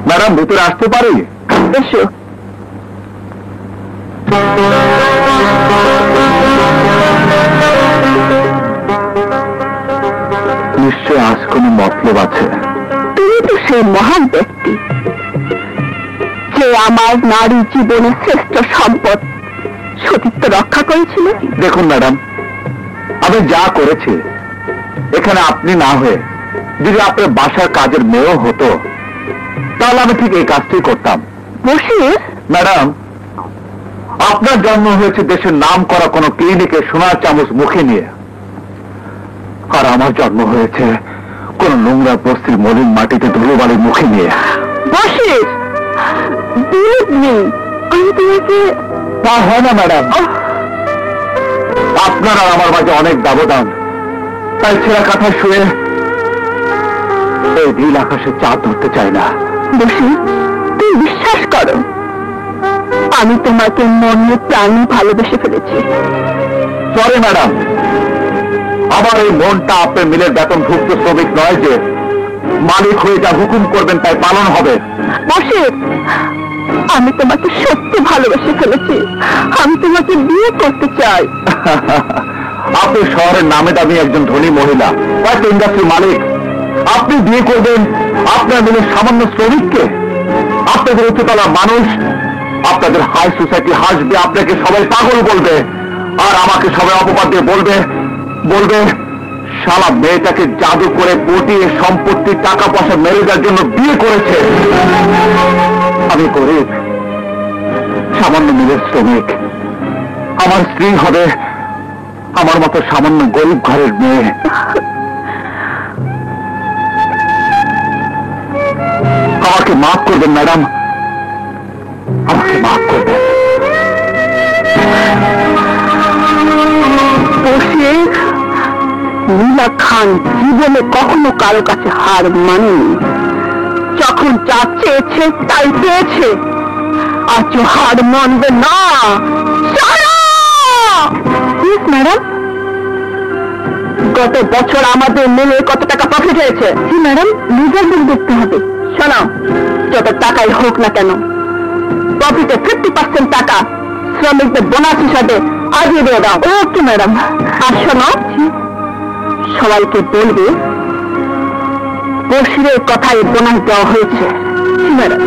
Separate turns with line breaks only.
Madam ভিতরে আসতে পারি?
এসো।
নিশ্চয় আজ কোনো মতলব আছে।
তুমি তো সেই মহান ব্যক্তি যে আমার নারী জীবনের শ্রেষ্ঠ সম্পদ সতীত্ব রক্ষা করেছিল।
দেখুন ম্যাডাম, আমি যা করেছি এখানে আপনি না হয়ে যদি আপনার বাসার কাজের মেয়েও হতো তাহলে আমি ঠিক এই কাজটি করতাম।
বসির,
ম্যাডাম, আপনার জন্ম হয়েছে দেশের নাম করা কোনো ক্লিনিকে সোনার চামচ মুখে নিয়ে, আর আমার জন্ম হয়েছে কোন নোংরা বস্তির মলিন মাটিতে ধুলোবালির মুখে নিয়ে।
বসির, আমি তোমাকে
তা হয় না ম্যাডাম, আপনার আর আমার মাঝে অনেক ব্যবধান। তাই ছেঁড়া কাঁথা শুয়ে এই নীল আকাশে চাঁদ ধরতে চাই না।
বসির, তুমি বিশ্বাস করো আমি তোমাকে মনে প্রাণে ভালোবেসে ফেলেছি।
সরি ম্যাডাম, আমার এই মনটা আপনার মিলের বেতনভুক্ত শ্রমিক নয় যে মালিক হয়ে যা হুকুম করবেন তাই পালন হবে।
বসির, আমি তোমাকে সত্যি ভালোবেসে ফেলেছি। আমি তোমাকে বিয়ে করতে চাই।
আপনি শহরের নামে দামি একজন ধনী মহিলা, একটা ইন্ডাস্ট্রির মালিক, আপনি বিয়ে করবেন আপনার মিলের সামান্য শ্রমিককে? আপনাদের উচ্চতলা মানুষ, আপনাদের হাই সোসাইটি হাসবে, আপনাকে সবাই পাগল বলবে, আর আমাকে সবাই অপবাদ দিয়ে বলবে বলবে শালা মেয়েটাকে জাদু করে পটিয়ে সম্পত্তির টাকা পয়সা মেরে দেওয়ার জন্য বিয়ে করেছে। আমি গরিব, সামান্য মিলের শ্রমিক, আমার স্ত্রী হবে আমার মতো সামান্য গরিব ঘরের মেয়ে। আমাকে মাফ করবেন ম্যাডাম, আমাকে মাফ করবেন।
বসির, নীলা খান জীবনে কখনো কারো কাছে হার মানেনি। যখন যা চেয়েছে তাই পেয়েছে, আজও হার মানবে না। ম্যাডাম, গত বছর আমাদের মিলে কত টাকা প্রফিট হয়েছে? জি ম্যাডাম, লিগাল বিল দেখতে হবে। শোনো, যত টাকাই হোক না কেন প্রফিটে 50% টাকা শ্রমিকদের বোনাস হিসাবে আজই দিয়ে দাও। Okay madam. আর শোনো, সবাইকে বলবে বসিরের কথায় বোনাস দেওয়া হয়েছে। জি ম্যাডাম।